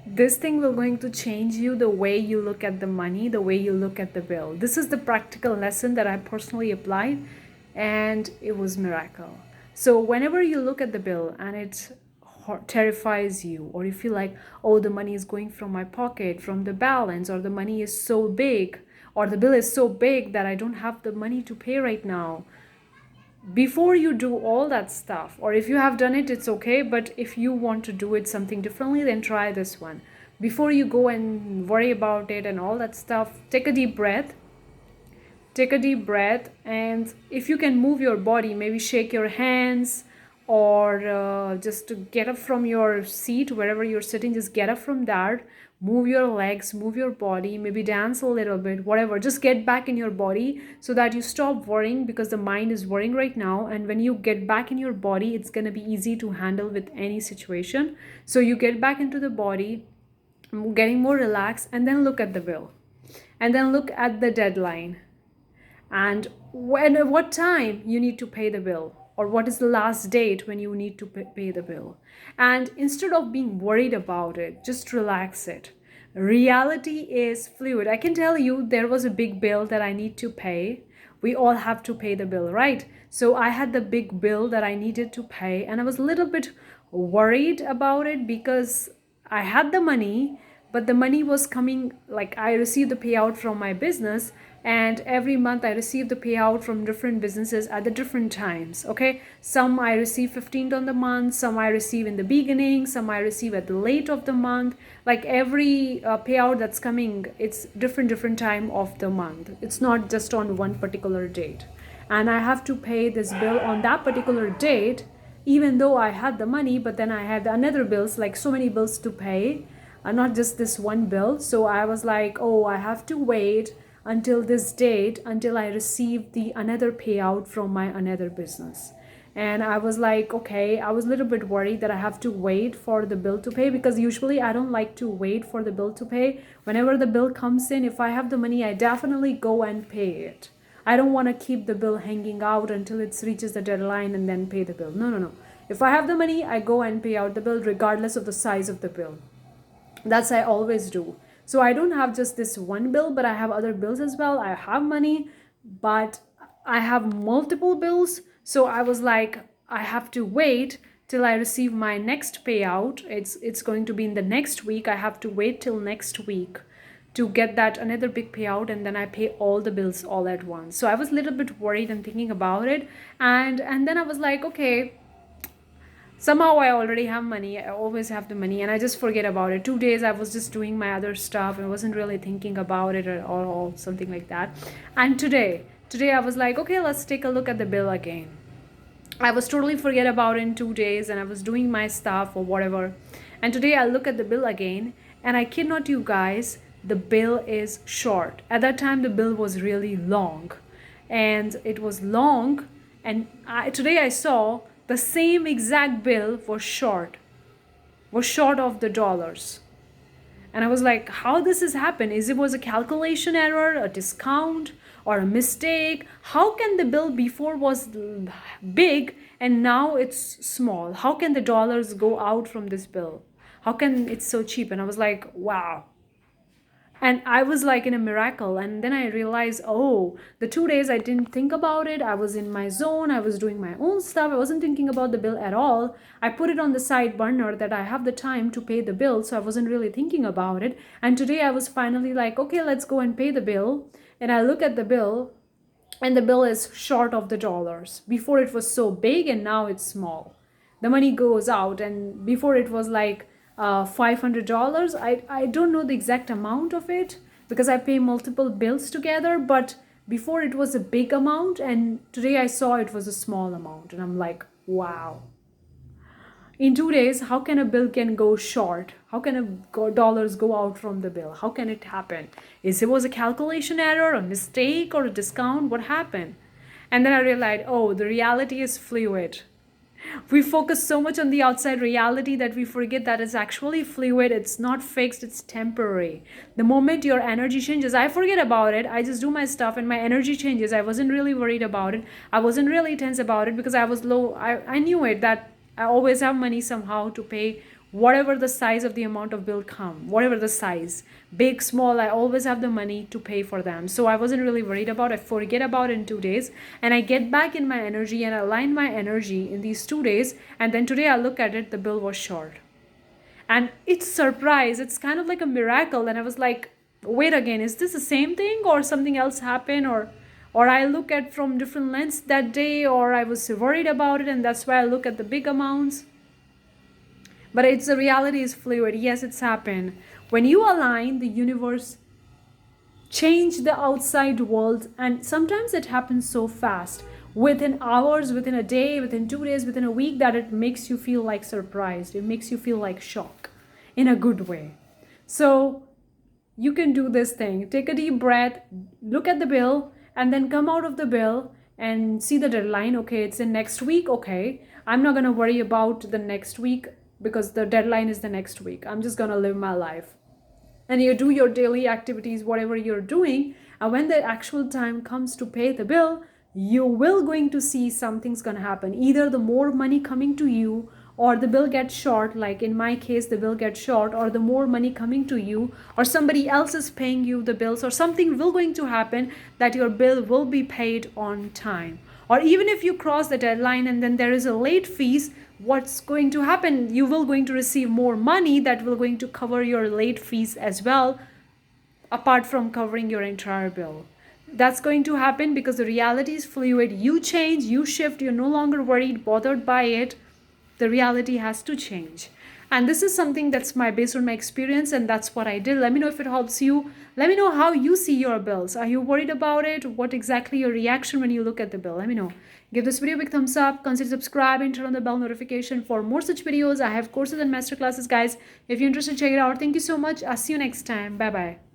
This thing will going to change you, the way you look at the money, the way you look at the bill. This is the practical lesson that I personally applied, and it was miracle. So whenever you look at the bill and it terrifies you, or you feel like, oh, the money is going from my pocket, from the balance, or the money is so big, or the bill is so big that I don't have the money to pay right now, before you do all that stuff, or if you have done it, it's okay, but if you want to do it something differently, then try this one. Before you go and worry about it and all that stuff, take a deep breath. Take a deep breath, and if you can move your body, maybe shake your hands, or just to get up from your seat wherever you're sitting, just get up from that, move your legs, move your body, maybe dance a little bit, whatever, just get back in your body so that you stop worrying, because the mind is worrying right now, and when you get back in your body, it's going to be easy to handle with any situation. So you get back into the body, getting more relaxed, and then look at the bill, and then look at the deadline, and when at what time you need to pay the bill, or what is the last date when you need to pay the bill. And instead of being worried about it, just relax it. Reality is fluid. I can tell you, there was a big bill that I need to pay. We all have to pay the bill, right? So I had the big bill that I needed to pay, and I was a little bit worried about it because I had the money, but the money was coming, like I received the payout from my business, and every month I receive the payout from different businesses at the different times. Okay, some I receive 15th on the month, some I receive in the beginning, some I receive at the late of the month. Like every payout that's coming, it's different time of the month. It's not just on one particular date, and I have to pay this bill on that particular date, even though I had the money. But then I had another bills, like so many bills to pay, not just this one bill. So I was like, oh, I have to wait until this date, until I receive the another payout from my another business. And I was like, okay, I was a little bit worried that I have to wait for the bill to pay, because usually I don't like to wait for the bill to pay. Whenever the bill comes in, if I have the money, I definitely go and pay it. I don't want to keep the bill hanging out until it reaches the deadline and then pay the bill. No, no, no. If I have the money, I go and pay out the bill regardless of the size of the bill. That's I always do. So I don't have just this one bill, but I have other bills as well. I have money, but I have multiple bills. So I was like, I have to wait till I receive my next payout. It's going to be in the next week. I have to wait till next week to get that another big payout, and then I pay all the bills all at once. So I was a little bit worried and thinking about it, and then I was like, okay, somehow I already have money. I always have the money, and I just forget about it. 2 days I was just doing my other stuff and wasn't really thinking about it at all, or something like that. And today I was like, okay, let's take a look at the bill again. I was totally forget about it in 2 days, and I was doing my stuff or whatever. And today I look at the bill again, and I kid not you guys, the bill is short. At that time, the bill was really long, and it was long. And today I saw the same exact bill was short of the dollars. And I was like, how this has happened? Is it was a calculation error, a discount, or a mistake? How can the bill before was big and now it's small? How can the dollars go out from this bill? How can it's so cheap? And I was like, wow. And I was like in a miracle. And then I realized, oh, the 2 days I didn't think about it. I was in my zone. I was doing my own stuff. I wasn't thinking about the bill at all. I put it on the side burner that I have the time to pay the bill. So I wasn't really thinking about it. And today I was finally like, okay, let's go and pay the bill. And I look at the bill, and the bill is short of the dollars. Before it was so big, and now it's small. The money goes out, and before it was like $500. I don't know the exact amount of it because I pay multiple bills together, but before it was a big amount, and today I saw it was a small amount, and I'm like, wow. In 2 days, how can a bill can go short? How can dollars go out from the bill? How can it happen? Is it was a calculation error, a mistake, or a discount? What happened? And then I realized, oh, the reality is fluid. We focus so much on the outside reality that we forget that it's actually fluid. It's not fixed, it's temporary. The moment your energy changes, I forget about it. I just do my stuff and my energy changes. I wasn't really worried about it. I wasn't really tense about it because I was low. I knew it that I always have money somehow to pay whatever the size of the amount of bill come, whatever the size, big, small, I always have the money to pay for them. So I wasn't really worried about it. I forget about it in 2 days, and I get back in my energy and align my energy in these 2 days. And then today I look at it, the bill was short. And it's surprise. It's kind of like a miracle. And I was like, wait again, is this the same thing or something else happened? Or I look at from different lens that day, or I was worried about it and that's why I look at the big amounts. But it's the reality is fluid. Yes, it's happened. When you align, the universe change the outside world, and sometimes it happens so fast, within hours, within a day, within 2 days, within a week, that it makes you feel like surprised. It makes you feel like shock in a good way. So you can do this thing. Take a deep breath, look at the bill, and then come out of the bill and see the deadline. Okay, it's in next week. Okay, I'm not going to worry about the next week because the deadline is the next week. I'm just going to live my life. And you do your daily activities, whatever you're doing. And when the actual time comes to pay the bill, you will going to see something's going to happen. Either the more money coming to you, or the bill gets short, like in my case, the bill gets short, or the more money coming to you, or somebody else is paying you the bills, or something will going to happen that your bill will be paid on time. Or even if you cross the deadline and then there is a late fees, what's going to happen? You will going to receive more money that will going to cover your late fees as well, apart from covering your entire bill. That's going to happen because the reality is fluid. You change, you shift, you're no longer worried, bothered by it. The reality has to change. And this is something that's based on my experience, and that's what I did. Let me know if it helps you. Let me know how you see your bills. Are you worried about it? What exactly your reaction when you look at the bill? Let me know. Give this video a big thumbs up. Consider subscribing and turn on the bell notification for more such videos. I have courses and masterclasses, guys. If you're interested, check it out. Thank you so much. I'll see you next time. Bye-bye.